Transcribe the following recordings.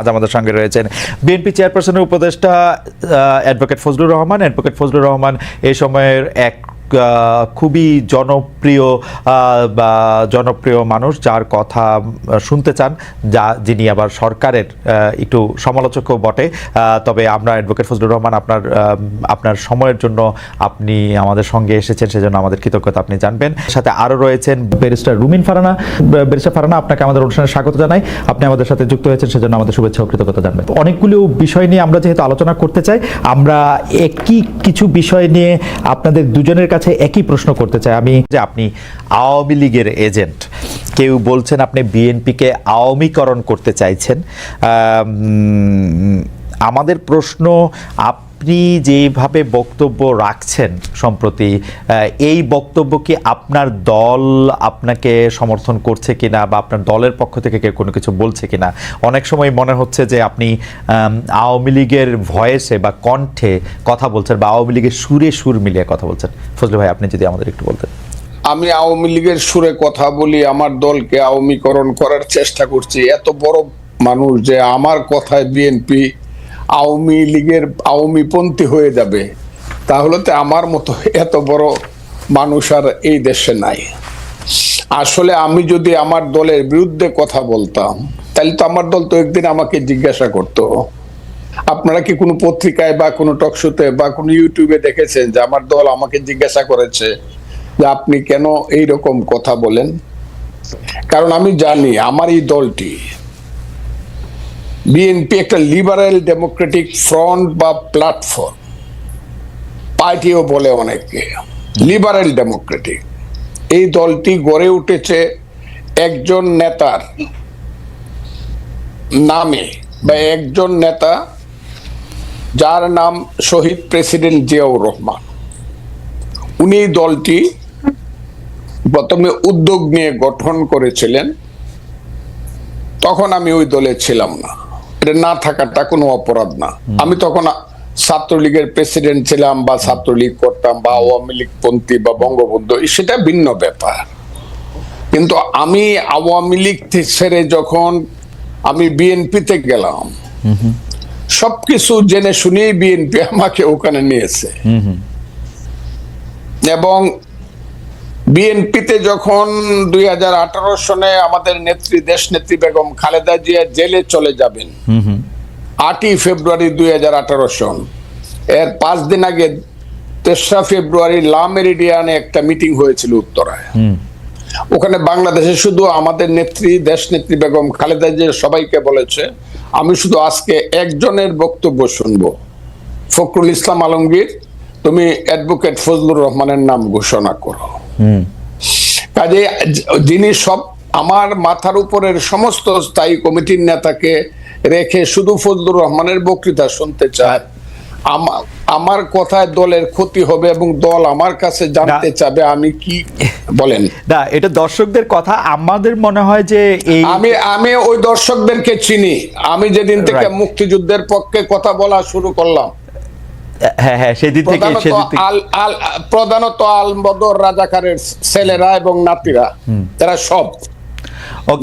আজ আমাদের সঙ্গে রয়েছেন বিএনপি চেয়ারপারসনের উপদেষ্টা অ্যাডভোকেট ফজলুর রহমান। অ্যাডভোকেট ফজলুর রহমান এই সময়ের এক খুবই জনপ্রিয় মানুষ, যার কথা শুনতে চান, যিনি আবার সরকারের একটু সমালোচকও বটে। তবে আমরা অ্যাডভোকেট ফজলুর রহমান, আপনার সময়ের জন্য আপনি আমাদের সঙ্গে এসেছেন, সেজন্য আমাদের কৃতজ্ঞতা আপনি জানবেন। সাথে আরও রয়েছেন ব্যারিস্টার রুমিন ফারহানা। ব্যারিস্টার ফারহানা, আপনাকে আমাদের অনুষ্ঠানে স্বাগত জানাই। আপনি আমাদের সাথে যুক্ত হয়েছেন, সেজন্য আমাদের শুভেচ্ছা ও কৃতজ্ঞতা জানবেন। অনেকগুলো বিষয় নিয়ে আমরা যেহেতু আলোচনা করতে চাই, আমরা কিছু বিষয় নিয়ে আপনাদের দুজনের কাছে একই প্রশ্ন করতে চাই আমি, যে আপনি আওয়ামী লীগের এজেন্ট, কেউ বলছেন আপনি বিএনপিকে আওয়ামীকরণ করতে চাইছেন। আমাদের প্রশ্ন, আপনি যেভাবে বক্তব্য রাখছেন সম্প্রতি, এই বক্তব্য কি আপনার দল আপনাকে সমর্থন করছে কিনা, বা আপনার দলের পক্ষ থেকে কেউ কোনো কিছু বলছে কিনা? অনেক সময় মনে হচ্ছে যে আপনি আওয়ামী লীগের ভয়েসে বা কণ্ঠে কথা বলছেন, বা আওয়ামী লীগের সুরে সুর মিলিয়ে কথা বলছেন। ফজলু ভাই, আপনি যদি আমাদের একটু বলতেন। আমি আওয়ামী লীগের সুরে কথা বলি, আমার দলকে আওয়ামীকরণ করার চেষ্টা করছি। এত বড় মানুষ যে আমার কথায় বিএনপি আওয়ামী লীগের আওয়ামীপন্থী হয়ে যাবে, তাহলে তো আমার মতো এত বড় মানুষ আর এই দেশে নাই। আসলে আমি যদি আমার দলের বিরুদ্ধে কথা বলতাম, তাহলে তো আমার দল তো একদিন আমাকে জিজ্ঞাসা করতো। আপনারা কি কোনো পত্রিকায় বা কোনো টকশোতে বা কোনো ইউটিউবে দেখেছেন যে আমার দল আমাকে জিজ্ঞাসা করেছে যে আপনি কেন এইরকম কথা বলেন? কারণ আমি জানি আমার এই দলটি, বিএনপি, একটা লিবারেল ডেমোক্রেটিক ফ্রন্ট বা প্ল্যাটফর্ম, পার্টিও বলে অনেকে, লিবারেল ডেমোক্রেটিক। এই দলটি গড়ে উঠেছে একজন নেতার নামে, বা একজন নেতা যার নাম শহীদ প্রেসিডেন্ট জিয়াউর রহমান। উনি দলটি প্রথমে উদ্যোগ নিয়ে গঠন করেছিলেন। তখন আমি ওই দলে ছিলাম না, এটা না থাকাটা কোনো অপরাধ না। আমি তখন ছাত্রলীগের প্রেসিডেন্ট ছিলাম, বা ছাত্রলীগ করতাম, বা আওয়ামী লীগ পন্থী বা বঙ্গবন্ধু, সেটা ভিন্ন ব্যাপার। কিন্তু আমি আওয়ামী লীগ ছেড়ে যখন আমি বিএনপিতে গেলাম, সবকিছু জেনে শুনেই বিএনপি আমাকে ওখানে নিয়েছে। এবং বিএনপিতে যখন 2018 সনে আমাদের নেত্রী, দেশ নেত্রী বেগম খালেদা জিয়া জেলে চলে যাবেন 8ই ফেব্রুয়ারি 2018 সন, এর 5 দিন আগে 3রা ফেব্রুয়ারি লা মেরিডিয়ানে একটা মিটিং হয়েছিল উত্তরায়। ওখানে বাংলাদেশে শুধু আমাদের নেত্রী, দেশ নেত্রী বেগম খালেদা জিয়া সবাইকে বলেছে, আমি শুধু আজকে একজনের বক্তব্য শুনবো, ফখরুল ইসলাম আলমগীর, তুমি অ্যাডভোকেট ফজলুর রহমানের নাম ঘোষণা করো। কাজে যিনি সব আমার মাথার উপরের সমস্ত স্থায়ী কমিটির নেতাকে রেখে শুধু ফজলুর রহমানের বক্তৃতা শুনতে চায়, আমার কথায় দলের ক্ষতি হবে এবং দল আমার কাছে জানতে চাবে আমি কি বলেন। না, এটা দর্শকদের কথা। আমাদের মনে হয় যে আমি ওই দর্শকদেরকে চিনি। আমি যেদিন থেকে মুক্তিযুদ্ধের পক্ষে কথা বলা শুরু করলাম, হ্যাঁ, সেদিন থেকে প্রধানত আল বদর রাজাকারের ছেলেরা এবং নাতিরা, তারা সব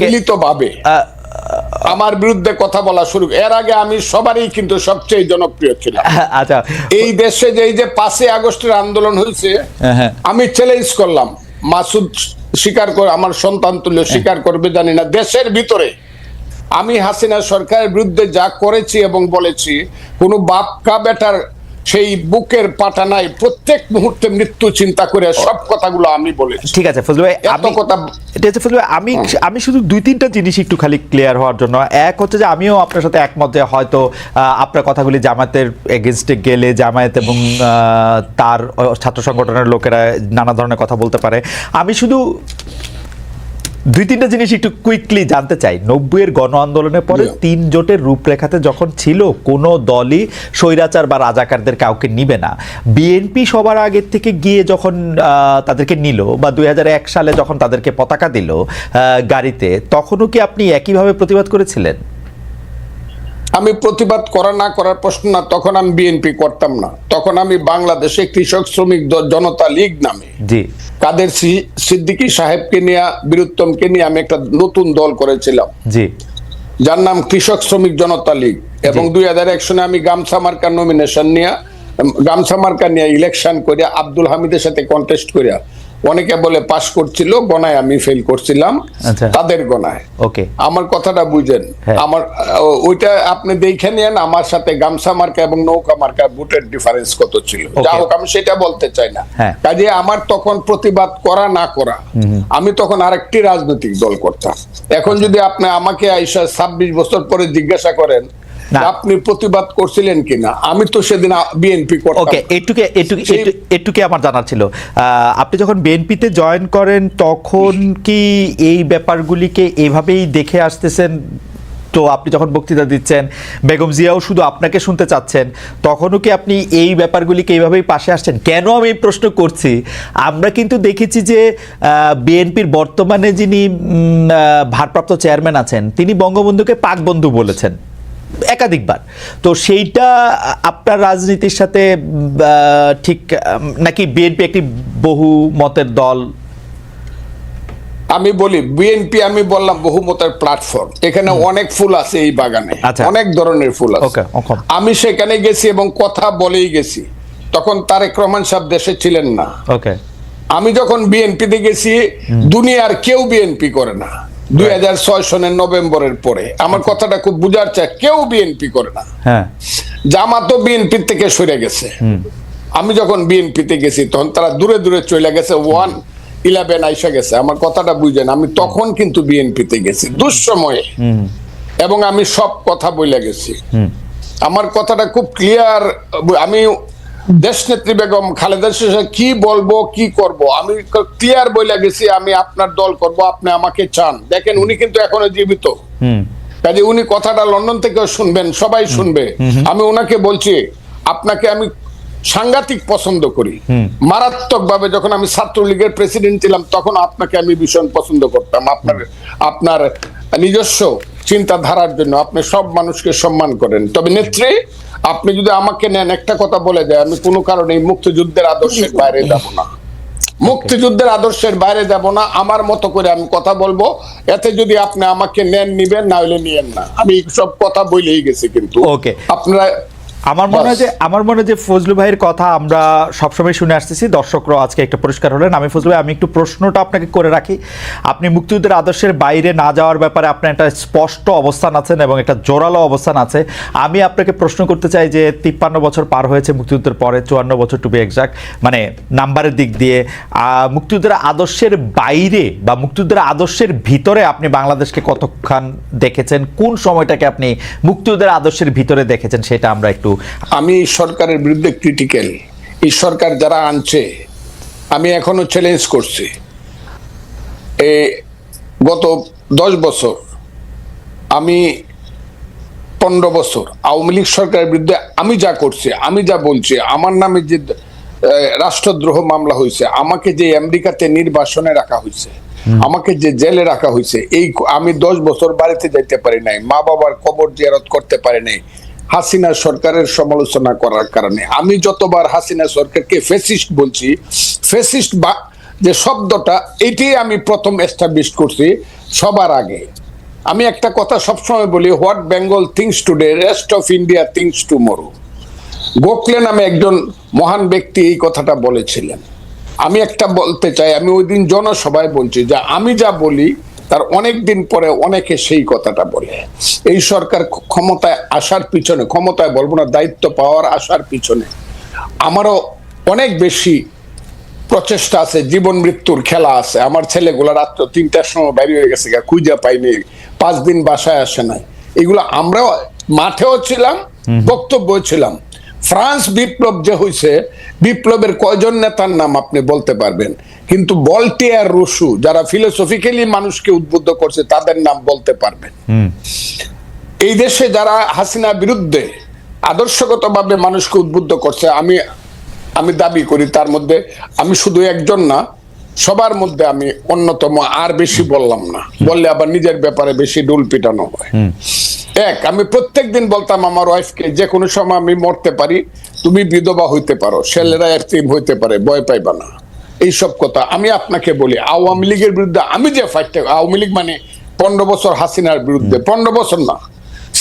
মিলিতভাবে আমার বিরুদ্ধে কথা বলা শুরু। এর আগে আমি সবারই কিন্তু সবচেয়ে জনপ্রিয় ছিলাম। আচ্ছা, এই দেশে যে 5ই আগস্টের আন্দোলন হয়েছে, আমি চ্যালেঞ্জ করলাম, মাসুদ স্বীকার করে, আমার সন্তান তুল্য স্বীকার করবে জানি না, দেশের ভিতরে আমি হাসিনা সরকারের বিরুদ্ধে যা করেছি এবং বলেছি, কোনো বাপকা বেটার সেই বুকের পাটা নাই, প্রত্যেক মুহূর্তে মৃত্যু চিন্তা করে সব কথাগুলো আমি বলেছি। ঠিক আছে ফজলু ভাই, আমি শুধু 2-3টা জিনিস একটু খালি ক্লিয়ার হওয়ার জন্য। এক হচ্ছে যে আমিও আপনার সাথে একমত যে হয়তো আপনার কথাগুলি জামায়াতের এগেনস্টে গেলে জামায়াত এবং তার ছাত্র সংগঠনের লোকেরা নানা ধরনের কথা বলতে পারে। আমি শুধু 2-3টা জিনিস একটু কুইকলি জানতে চাই। 90-এর গণ আন্দোলনের পরে 3 জোটের রূপরেখাতে যখন ছিল, কোনো দলই স্বৈরাচার বা রাজাকারদের কাউকে নিবে না। বিএনপি সবার আগের থেকে গিয়ে যখন তাদেরকে নিল, বা 2001 সালে যখন তাদেরকে পতাকা দিল গাড়িতে, তখনও কি আপনি একইভাবে প্রতিবাদ করেছিলেন? আমি প্রতিবাদ করা না করার প্রশ্ন না, তখন আমি বিএনপি করতাম না। তখন আমি বাংলাদেশে কৃষক শ্রমিক জনতা লীগ নামে কাদের সিদ্দিকী সাহেবকে নিয়ে, বীরুত্তমকে নিয়ে আমি একটা নতুন দল করেছিলাম। যার নাম কৃষক শ্রমিক জনতা লীগ, এবং 2001 সনে আমি গামছা মার্কার নমিনেশন নিয়ে ইলেকশন করে আব্দুল হামিদের সাথে কন্টেস্ট করে, অনেকে বলে পাশ করছিল, গণায় আমি ফেল করছিলাম, আচ্ছা। তাদের গণায়। ওকে, আমার কথাটা বুঝেন, হ্যাঁ। আমার ওইটা আপনি দেখে নেন আমার সাথে গামছা মার্কা এবং নৌকা মার্কা ভোটের ডিফারেন্স কত ছিল। যা হোক, আমি সেটা বলতে চাই না। হ্যাঁ। কাজে আমার তখন প্রতিবাদ করা না করা, আমি তখন আরেকটি রাজনৈতিক দল করতাম। এখন যদি আপনি আমাকে আইসা 26 বছর পরে জিজ্ঞাসা করেন না। আপনি প্রতিবাদ করছিলেন কিনা, আমি তো সেদিন বিএনপি করতাম। ওকে, এটুকু আমার জানার ছিল। আপনি যখন বিএনপিতে জয়েন করেন তখন কি এই ব্যাপারগুলিকে এভাবেই দেখে আসতেছেন? তো আপনি যখন বক্তৃতা দিচ্ছেন, বেগম জিয়াও শুধু আপনাকে শুনতে চাচ্ছেন, তখনও কি আপনি এই ব্যাপারগুলিকে এইভাবেই পাশে আসছেন? কেন আমি এই প্রশ্ন করছি, আমরা কিন্তু দেখেছি যে বিএনপির বর্তমানে যিনি ভারপ্রাপ্ত চেয়ারম্যান আছেন, তিনি বঙ্গবন্ধুকে পাক বন্ধু বলেছেন একাধিকবার। তো সেইটা আপনার রাজনীতির সাথে ঠিক নাকি? বিএনপি একটি বহু মতের দল। আমি বলি বিএনপি, আমি বললাম বহুমতের প্ল্যাটফর্ম, এখানে অনেক ফুল আছে এই বাগানে, আচ্ছা। অনেক ধরনের ফুল আছে। ওকে। আমি সেখানে গেছি এবং কথা বলেই গেছি। তখন তারেক রহমান সাহেব দেশে ছিলেন না। ওকে, আমি যখন বিএনপিতে গেছি, দুনিয়ার কেউ বিএনপি করে না। 2006 সনের নভেম্বরের পরে, আমার কথাটা খুব বুঝার চাই, কেউ বিএনপি করে না। হ্যাঁ, জামাতও বিএনপি থেকে সরে গেছে। আমি যখন বিএনপিতে গেছি তখন তারা দূরে দূরে চলে গেছে, 111 আইসা গেছে। আমার কথাটা বুঝেন, আমি তখন কিন্তু বিএনপিতে গেছি দুঃসময়ে, এবং আমি সব কথা বলে গেছি। আমার কথাটা খুব ক্লিয়ার। আমি দেশনেত্রী বেগম খালেদা জিয়া কি বলবো কি করব, আমি ক্লিয়ার বলে গেছি, আমি আপনার দল করব, আপনি আমাকে চান। দেখেন, উনি কিন্তু এখনো জীবিত, কাজে উনি কথাটা লন্ডন থেকেও শুনবেন, সবাই শুনবে। আমি ওনাকে বলছি, আপনাকে আমি সাংঘাতিক পছন্দ করি, মারাত্মক ভাবে। যখন আমি ছাত্রলীগের প্রেসিডেন্ট ছিলাম তখন আপনাকে আমি ভীষণ পছন্দ করতাম, আপনার নিজস্ব চিন্তাধারার জন্য। আপনি সব মানুষকে সম্মান করেন। তবে নেত্রী, আপনি যদি আমাকে নেন, একটা কথা বলে যায়, আমি কোনো কারণে মুক্তিযুদ্ধের আদর্শের বাইরে যাব না, মুক্তিযুদ্ধের আদর্শের বাইরে যাব না। আমার মতো করে আমি কথা বলবো, এতে যদি আপনি আমাকে নেন নিবেন, না হলে নিয়েন না। আমি সব কথা বলেই গেছি। কিন্তু ওকে, আপনারা, আমার মনে হয় যে ফজলু ভাইয়ের কথা আমরা সবসময় শুনে আসতেছি, দর্শকরাও আজকে একটা পরিষ্কার হলেন। আমি ফজলু ভাই, আমি একটু প্রশ্নটা আপনাকে করে রাখি। আপনি মুক্তিযুদ্ধের আদর্শের বাইরে না যাওয়ার ব্যাপারে আপনার একটা স্পষ্ট অবস্থান আছেন এবং একটা জোরালো অবস্থান আছে। আমি আপনাকে প্রশ্ন করতে চাই যে 53 বছর পার হয়েছে মুক্তিযুদ্ধের পরে, 54 বছর টু বি এক্সাক্ট, মানে নাম্বারের দিক দিয়ে। মুক্তিযুদ্ধের আদর্শের বাইরে বা মুক্তিযুদ্ধের আদর্শের ভিতরে আপনি বাংলাদেশকে কতক্ষণ দেখেছেন? কোন সময়টাকে আপনি মুক্তিযুদ্ধের আদর্শের ভিতরে দেখেছেন, সেটা আমরা একটু। আমি সরকারের বিরুদ্ধে ক্রিটিক্যাল। এই সরকার যারা আনছে, আমি এখনো চ্যালেঞ্জ করছি। গত 10 বছর, আমি 15 বছর আওয়ামী লীগ সরকারের বিরুদ্ধে আমি যা করছি, আমি যা বলছি, আমার নামে যে রাষ্ট্রদ্রোহ মামলা হয়েছে, আমাকে যে আমেরিকাতে নির্বাসনে রাখা হয়েছে, আমাকে যে জেলে রাখা হয়েছে, আমি 10 বছর বাড়িতে যাইতে পারি নাই, মা বাবার কবর জিয়ারত করতে পারি নাই হাসিনা সরকারের সমালোচনা করার কারণে। আমি যতবার হাসিনা সরকারকে ফ্যাসিস্ট বলছি, ফ্যাসিস্ট বা যে শব্দটা, এটি আমি প্রথম এস্টাবলিশ করছি সবার আগে। আমি একটা কথা সবসময় বলি, what Bengal things today, rest of India things tomorrow. Gokhale নামে একজন মহান ব্যক্তি এই কথাটা বলেছিলেন। আমি একটা বলতে চাই, আমি ওই দিন জনসভায় বলছি যে আমি যা বলি তার অনেক দিন পরে অনেকে সেই কথাটা বলে। এই সরকার ক্ষমতায় আসার পিছনে, ক্ষমতায় বলবো না, দায়িত্ব পাওয়ার আসার পিছনে আমারও অনেক বেশি প্রচেষ্টা আছে, জীবন মৃত্যুর খেলা আছে। আমার ছেলেগুলো রাত্র 3টার সময় বাইরে হয়ে গেছে, খুঁজে পাইনি, 5 দিন বাসায় আসে নাই। এগুলো আমরাও মাঠেও ছিলাম, বক্তব্য ছিলাম। ফ্রান্স বিপ্লব যে হয়েছে, বিপ্লবের কয়জন নেতার নাম আপনি বলতে পারবেন? কিন্তু ভলটেয়ার, রুসু, যারা ফিলোসফিক্যালি মানুষকে উদ্বুদ্ধ করছে, তাদের নাম বলতে পারবেন। এই দেশে যারা হাসিনা বিরুদ্ধে আদর্শগতভাবে মানুষকে উদ্বুদ্ধ করছে, আমি দাবি করি তার মধ্যে আমি শুধু একজন না, সবার মধ্যে আমি অন্যতম। আর বেশি বললাম না, বললে আবার নিজের ব্যাপারে বেশি ডুল পিটানো হয়। আমি প্রত্যেকদিন বলতাম আমার ওয়াইফকে, যে কোনো সময় আমি মরতে পারি, তুমি বিধবা হইতে পারো, ছেলেরা এতিম হইতে পারে, ভয় পাইবা না। এইসব কথা আমি আপনাকে বলি। আওয়ামী লীগের বিরুদ্ধে আমি যে ফাইটটা, আওয়ামী লীগ মানে 15 বছর হাসিনার বিরুদ্ধে, 15 বছর না,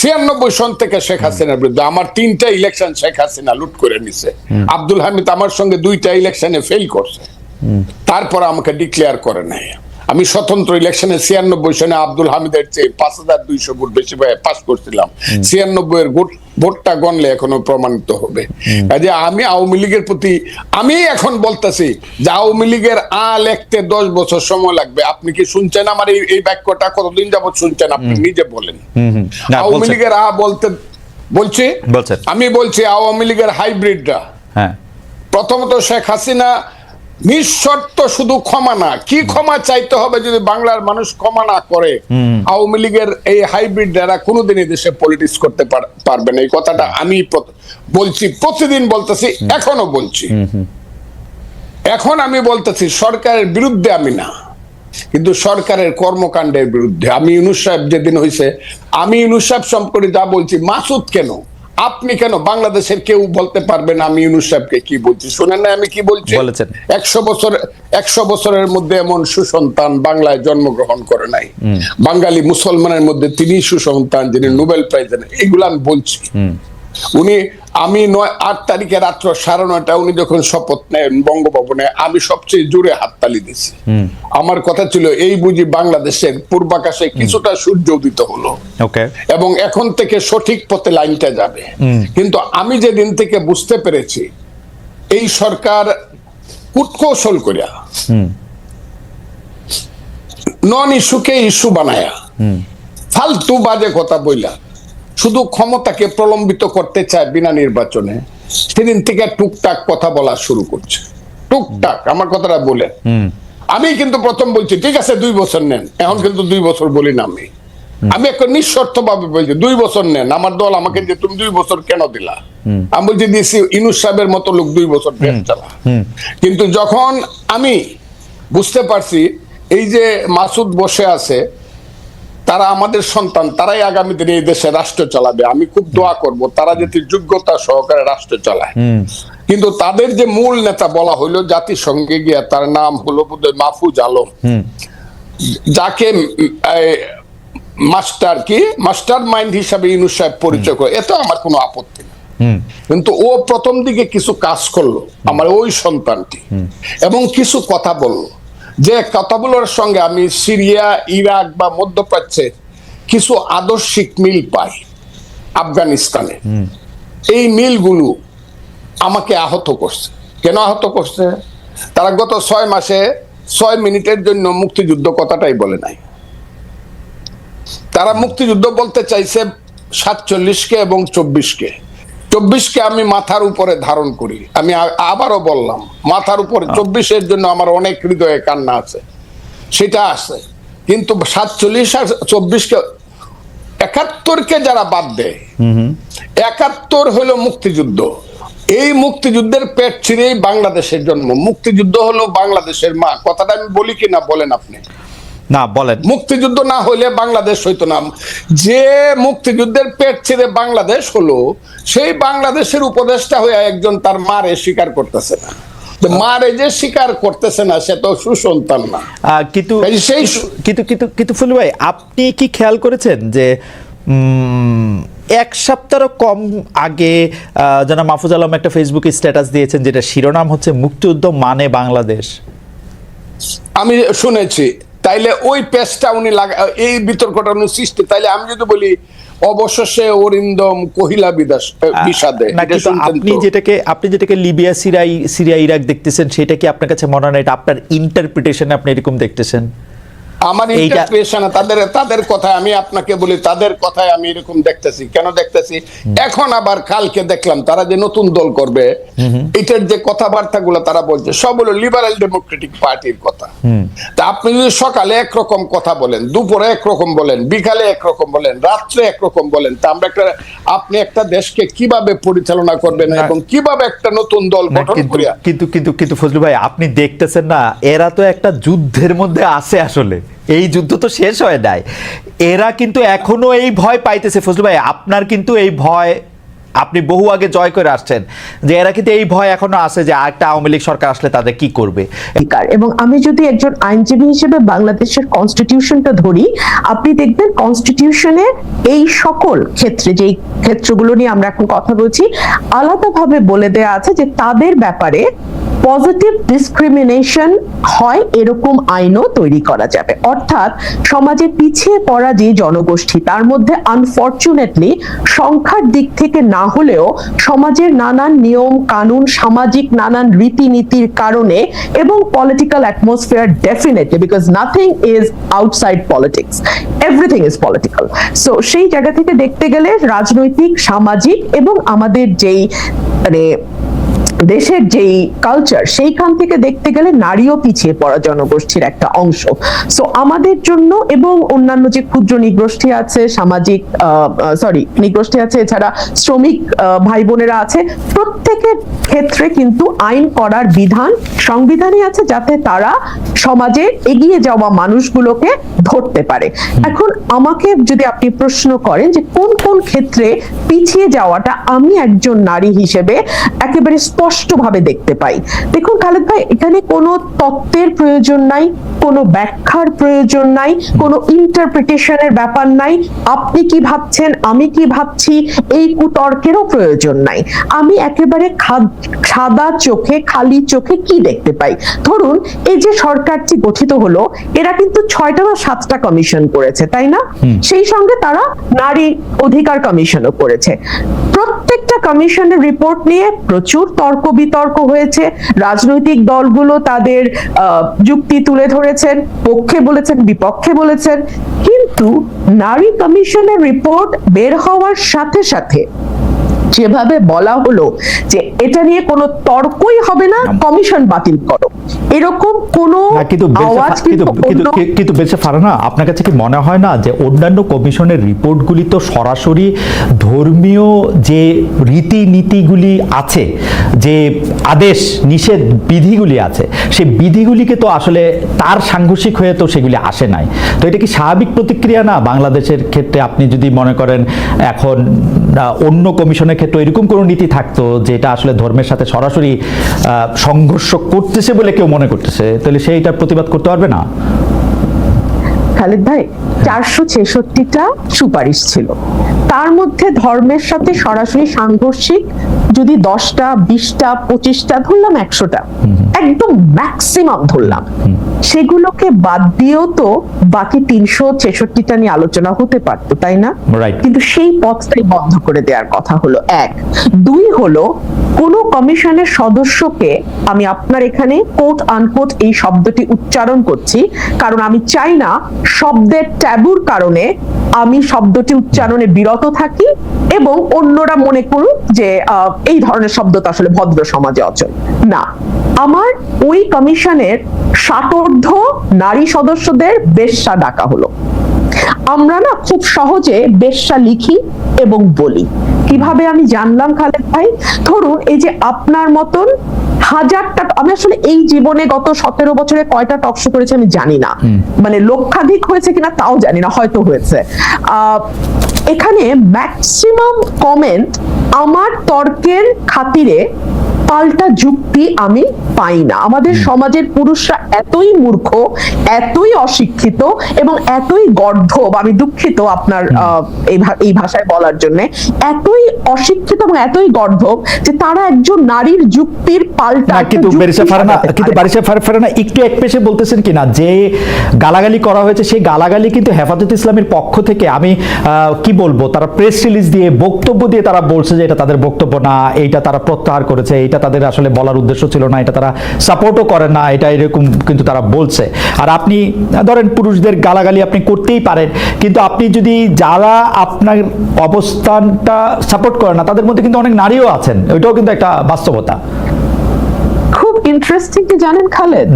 96 সন থেকে শেখ হাসিনার বিরুদ্ধে। আমার 3টা ইলেকশন শেখ হাসিনা লুট করে নিছে। আব্দুল হামিদ আমার সঙ্গে 2টা ইলেকশনে ফেল করছে, তারপর আমাকে ডিক্লেয়ার করে নাই। আমি স্বতন্ত্র ইলেকশনে 96 সনে আব্দুল হামিদের চেয়ে 5200 ভোট বেশি পাস করছিলাম। 96 এর ভোটটা গণলে এখনো প্রমাণিত হবে। কাজে আমি আওয়ামী লীগের প্রতি, আমি এখন বলতেছি যে আওয়ামী লীগের লিখতে 10 বছর সময় লাগবে। আপনি কি শুনছেন আমার এই বাক্যটা? কতদিন যাবত শুনছেন? আপনি নিজে বলেন। আওয়ামী লীগের বলছি, আমি বলছি আওয়ামী লীগের হাইব্রিডরা। প্রথমত শেখ হাসিনা নিঃশর্ত শুধু ক্ষমা না, কি ক্ষমা চাইতে হবে যদি বাংলার মানুষ ক্ষমা না করে? আওয়ামী লীগের এই হাইব্রিড যারা কোনোদিনই দেশে পলিটিক্স করতে পারবে না। এই কথাটা আমি বলছি, প্রতিদিন বলতেছি, এখনো বলছি। এখন আমি বলতেছি সরকারের বিরুদ্ধে আমি না, কিন্তু সরকারের কর্মকাণ্ডের বিরুদ্ধে। আমি ইউনূস সাহেব যেদিন হয়েছে, আমি ইউনূস সাহেব সম্পর্কে যা বলছি, মাসুদ কেন, আপনি কেন, বাংলাদেশের কেউ বলতে পারবে না আমি ইউনূস সাহেবকে কি বলছি? শুনেন না আমি কি বলছি? 100 বছরের মধ্যে এমন সুসন্তান বাংলায় জন্মগ্রহণ করে নাই। বাঙালি মুসলমানের মধ্যে তিনি সুসন্তান যিনি নোবেল প্রাইজ দেন। এগুলো আমি বলছি। আমি 8 তারিখে রাত্র 9:30 উনি যখন শপথ নেন বঙ্গভবনে, আমি সবচেয়ে জোরে হাততালি দিছি। আমার কথা ছিল এই বুঝি বাংলাদেশের পূর্বাকাশে কিছুটা সূর্য উদিত হলো এবং এখন থেকে সঠিক পথে লাইনটা যাবে। কিন্তু আমি যেদিন থেকে বুঝতে পেরেছি এই সরকার কূটকৌশল করিয়া নন ইস্যুকে ইস্যু বানায়া ফালতু বাজে কথা বইলা শুধু ক্ষমতাকে প্রলম্বিত করতে চায় বিনা নির্বাচনে, সেদিন থেকে টুকটাক কথা বলা শুরু করছে। টুকটাক আমার কথাটা বলে আমি কিন্তু প্রথম বলছি ঠিক আছে 2 বছর নেন, এখন কিন্তু 2 বছর বলি না। আমি একটা নিঃশর্ত ভাবে বলছি 2 বছর নেন। আমার দল আমাকে যে তুমি 2 বছর কেন দিলা, আমি বলছি দিছি ইউনূস সাহেবের মতো লোক 2 বছর দেশ চালা। কিন্তু যখন আমি বুঝতে পারছি এই যে মাসুদ বসে আছে, তারা আমাদের সন্তান, তারাই আগামী দিনে এই দেশে রাষ্ট্র চালাবে। আমি খুব দোয়া করব তারা যাতে যোগ্যতা সহকারে রাষ্ট্র চালায়। কিন্তু তাদের যে মূল নেতা বলা হইলো জাতিসংঘে গিয়া, তার নাম হলো বোধহয় মাহফুজ আলম, যাকে মাস্টার মাইন্ড হিসাবে ইউনূস সাহেব পরিচয় করে, এতে আমার কোনো আপত্তি নেই। কিন্তু ও প্রথম দিকে কিছু কাজ করলো আমার ওই সন্তানটি, এবং কিছু কথা বললো যে কথাগুলোর সঙ্গে আমি সিরিয়া, ইরাক বা মধ্যপ্রাচ্যে কিছু আদর্শিক মিল পাই। আফগানিস্তানে এই মিলগুলো আমাকে আহত করছে। কেন আহত করছে? তারা গত 6 মাসে 6 মিনিটের জন্য মুক্তিযুদ্ধ কথাটাই বলে নাই। তারা মুক্তিযুদ্ধ বলতে চাইছে 47-কে এবং 24-কে। 24-কে আমি মাথার উপরে ধারণ করি। আমি আবারও বললাম মাথার উপরে, 24-এর জন্য আমার অনেক হৃদয়ে কান্না আছে, সেটা আছে। কিন্তু 47 আর 24-কে, 71-কে যারা বাদ দেয়, 71 হলো মুক্তিযুদ্ধ। এই মুক্তিযুদ্ধের পেট ছিঁড়েই বাংলাদেশের জন্ম। মুক্তিযুদ্ধ হলো বাংলাদেশের মা। কথাটা আমি বলি কিনা বলেন আপনি? না বলেন। মুক্তিযুদ্ধ না হইলে বাংলাদেশ হইতো না। যে মুক্তিযুদ্ধের পেট ছিঁড়ে বাংলাদেশ হলো, সেই বাংলাদেশের উপদেষ্টা হয়ে একজন তার মারে স্বীকার করতেছে না। মারে যে স্বীকার করতেছে না, সে তো সুসন্তান না। কিন্তু ফুলু ভাই, আপনি কি খেয়াল করেছেন যে 1 সপ্তাহ কম আগে জনাব মাহফুজ আলম একটা ফেসবুকে স্ট্যাটাস দিয়েছেন, যেটা শিরোনাম হচ্ছে মুক্তিযুদ্ধ মানে বাংলাদেশ? আমি শুনেছি। তাইলে ওই পেজটা উনি এই বিতর্কটা উনি সৃষ্টি, তাইলে আমি যদি বলি অবশেষে অরিন্দম কহিলা বিষাদে, আপনি যেটাকে লিবিয়া, সিরিয়া, ইরাক দেখতেছেন, সেটা কি আপনার কাছে মনে হয় এটা আপনার ইন্টারপ্রিটেশনে আপনি এরকম দেখতেছেন? আমার ইন্টারপ্রিটেশন, তাদের কথায় আমি আপনাকে বলি, তাদের কথায় আমি এরকম দেখতেছি। কেন দেখতেছি? এখন আবার কালকে দেখলাম তারা যে নতুন দল করবে, এটার যে কথাবার্তাগুলো তারা বলছে সব হলো লিবারেল ডেমোক্রেটিক পার্টির কথা। তা আপনি যদি সকালে একরকম কথা বলেন, দুপুরে একরকম বলেন, বিকালে একরকম বলেন, রাত্রে একরকম বলেন, তা আমরা আপনি একটা দেশকে কিভাবে পরিচালনা করবেন এবং কিভাবে একটা নতুন দল গঠন করিয়া? কিন্তু ফজলু ভাই, আপনি দেখতেছেন না, এরা তো একটা যুদ্ধের মধ্যে আছে। আসলে এই যুদ্ধ তো শেষ হয় নাই, এরা কিন্তু এখনো এই ভয় পাইতেছে। ফজলু ভাই, আপনার কিন্তু এই ভয় আপনি বহু আগে জয় করে আসছেন, যে এরা কিন্তু এই ভয় এখনো আছে যে আরেকটা আওয়ামী লীগ সরকার আসলে তাদের কি করবে। এবং আমি যদি একজন আইনজীবী হিসেবে বাংলাদেশের কনস্টিটিউশনটা ধরি, আপনি দেখবেন কনস্টিটিউশনে এই সকল ক্ষেত্রে, যেই ক্ষেত্রগুলো নিয়ে আমরা এখন কথা বলছি, আলাদাভাবে বলে দেয়া আছে যে তাদের ব্যাপারে পজিটিভ ডিসক্রিমিনেশন হয় এরকম আইনও তৈরি করা যাবে। অর্থাৎ সমাজে পিছিয়ে পড়া যে জনগোষ্ঠী, তার মধ্যে আনফরচুনেটলি সংখ্যার দিক থেকে না হলেও সমাজের নানান নিয়ম কানুন, সামাজিক নানান রীতিনীতির কারণে এবং political atmosphere, definitely, because nothing is outside politics, everything is political. So সেই জায়গা থেকে দেখতে গেলে রাজনৈতিক, সামাজিক এবং আমাদের যেই মানে দেশের যেই কালচার, সেইখান থেকে দেখতে গেলে নারীও পিছিয়ে পড়া জনগোষ্ঠীর একটা অংশ। সো আমাদের জন্য এবং অন্যান্য যে ক্ষুদ্র নিগোষ্ঠী আছে, সামাজিক নিগোষ্ঠী আছে, এছাড়া শ্রমিক ভাই বোনেরা আছে, প্রত্যেকের ক্ষেত্রে কিন্তু আইন করার বিধান সংবিধানে আছে, যাতে তারা সমাজে এগিয়ে যাওয়া মানুষগুলোকে ধরতে পারে। এখন আমাকে যদি আপনি প্রশ্ন করেন যে কোন কোন ক্ষেত্রে পিছিয়ে যাওয়াটা আমি একজন নারী হিসেবে একেবারে স্পষ্টভাবে দেখতে পাই, দেখুন খালেদ ভাই, এখানে কোনো তত্ত্বের প্রয়োজন নাই, কোনো ব্যাখ্যার প্রয়োজন নাই, কোনো ইন্টারপ্রিটেশনের ব্যাপার নাই, আপনি কি ভাবছেন আমি কি ভাবছি এই কুতর্কেরও প্রয়োজন নাই। আমি একেবারে সাদা চোখে, খালি চোখে কি দেখতে পাই, ধরুন এই যে সরকারটি গঠিত হলো, এরা কিন্তু 6টা বা 7টা কমিশন করেছে, তাই না? সেই সঙ্গে তারা নারী অধিকার কমিশনও করেছে। প্রত্যেকটা কমিশনের রিপোর্ট নিয়ে প্রচুর তর্ক বিতর্ক হয়েছে, রাজনৈতিক দলগুলো তাদের যুক্তি তুলে ধরেছেন, পক্ষে বলেছেন, বিপক্ষে বলেছেন, কিন্তু নারী কমিশনের রিপোর্ট বের হওয়ার সাথে সাথে যেভাবে বলা হলো যে এটা নিয়ে কোনো তর্কই হবে না, কমিশন বাতিল করো, এরকম কোনো আওয়াজ কিন্তু বেঁচে ফারানা, আপনার কাছে কি মনে হয় না যে অন্যান্য কমিশনের রিপোর্টগুলি তো সরাসরি ধর্মীয় যে রীতিনীতিগুলি আছে, যে আদেশ নিষেধ বিধিগুলি আছে, সেই বিধিগুলিকে তো আসলে তার সাংঘর্ষিক হয়ে তো সেগুলি আসে নাই। তো এটা কি স্বাভাবিক প্রতিক্রিয়া না বাংলাদেশের ক্ষেত্রে? আপনি যদি মনে করেন এখন অন্য কমিশনের ক্ষেত্রে এরকম কোনো নীতি থাকতো যেটা আসলে ধর্মের সাথে সরাসরি সংঘর্ষ করতেছে বলে কেউ মনে করতেছে, তাহলে সেইটার প্রতিবাদ করতে পারবে না? খালেদ ভাই, 466টা সুপারিশ ছিল, তার মধ্যে ধর্মের সাথে সরাসরি সাংঘর্ষিক যদি 10টা, 20টা, 25টা, ধরলাম 100টা, একদম ম্যাক্সিমাম ধরলাম, সেগুলোকে বাদ দিয়েও তো বাকি 366টা নিয়ে আলোচনা হতে পারতো, তাই না? কিন্তু সেই পথটাই বন্ধ করে দেওয়ার কথা হলো। 1, 2 হলো কোন কমিশনের সদস্যকে, আমি আপনার এখানে কোট আনকোট এই শব্দটি উচ্চারণ করছি কারণ আমি চাই না শব্দের ট্যাবুর কারণে আমি শব্দটি উচ্চারণে বিরত থাকি এবং অন্যরা মনে করুক যে এই ধরনের শব্দ তো আসলে ভদ্র সমাজে অচল না। আমার ওই কমিশনের 60 নারী সদস্যদের বেশ্যা ডাকা হলো। আমরা না খুব সহজে বেশ্যা লিখি এবং বলি, কিভাবে আমি জানলাম খালেদ ভাই? ধরুন এই যে আপনার মতন হাজারটা, আমি আসলে এই জীবনে গত 17 বছরে কয়টা টকশো করেছি আমি জানি না, মানে লক্ষাধিক হয়েছে কিনা তাও জানি না, হয়তো হয়েছে। এখানে ম্যাক্সিমাম কমেন্ট আমার তর্কের খাতিরে পাল্টা যুক্তি আমি পাই না। আমাদের সমাজের পুরুষরা এতই মূর্খ, এতই অশিক্ষিত এবং এতই গর্ধব, আমি দুঃখিত আপনার এই ভাষায় বলার জন্য, এতই অশিক্ষিত এবং এতই গর্ধব যে তারা একজন নারীর যুক্তির পাল্টা। কিন্তু বারিশা ফারহানা একটু একপেশে বলতেছেন কিনা যে গালাগালি করা হয়েছে, সেই গালাগালি কিন্তু হেফাজত ইসলামের পক্ষ থেকে, আমি কি বলবো, তারা প্রেস রিলিজ দিয়ে বক্তব্য দিয়ে তারা বলছে যে এটা তাদের বক্তব্য না, এইটা তারা প্রত্যাহার করেছে, এটা তাদের আসলে বলার উদ্দেশ্য ছিল না, এটা তারা সাপোর্টও করে না, এটা এরকম কিন্তু তারা বলছে। আর আপনি ধরেন পুরুষদের গালাগালি আপনি করতেই পারেন, কিন্তু আপনি যদি যারা আপনার অবস্থানটা সাপোর্ট করে না তাদের মধ্যে কিন্তু অনেক নারীও আছেন, ওইটাও কিন্তু একটা বাস্তবতা। খুব ইন্টারেস্টিং কি জানেন খালেদ,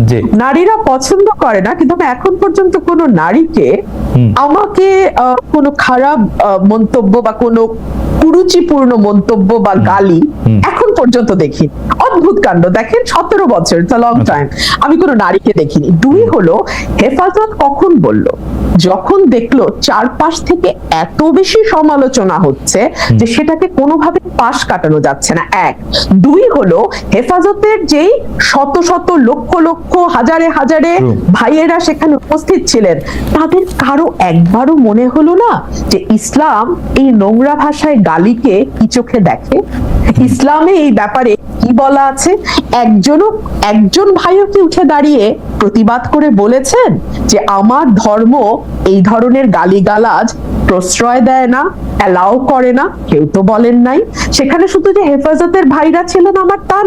নারীরা পছন্দ করে না, কিন্তু আমি এখন পর্যন্ত কোনো নারীকে আমাকে কোনো খারাপ মন্তব্য বা কোনো কুরুচিপূর্ণ মন্তব্য বা গালি এখন পর্যন্ত দেখি। অদ্ভুত কাণ্ড, দেখেন 17 বছর, ইটস আ লং টাইম, আমি কোনো নারীকে দেখিনি। 2 হলো হেফাজত কখন বলল? যখন দেখলো চারপাশ থেকে এত বেশি সমালোচনা হচ্ছে যে সেটাকে কোনোভাবে পাশ কাটানো যাচ্ছে না। 1। 2 হলো হেফাজতের যেই শত শত লক্ষ লক্ষ হাজারে হাজারে ভাইয়েরা সেখানে উপস্থিত ছিলেন, তাদের কারো একবারও মনে হলো না যে ইসলাম এই নোংরা ভাষায় গালিকে কি চোখে দেখে? ইসলামে এই ব্যাপারে কি বলা আছে? একজন ভাইও কি উঠে দাঁড়িয়ে প্রতিবাদ করে বলেছেন যে আমার ধর্ম এই ধরনের গালিগালাজ প্রশ্রয় দেয় না, অ্যালাউ করে না? কেউ তো বলেন নাই। সেখানে শুধু যে হেফাজতের ভাইরা ছিলেন আমার তা না।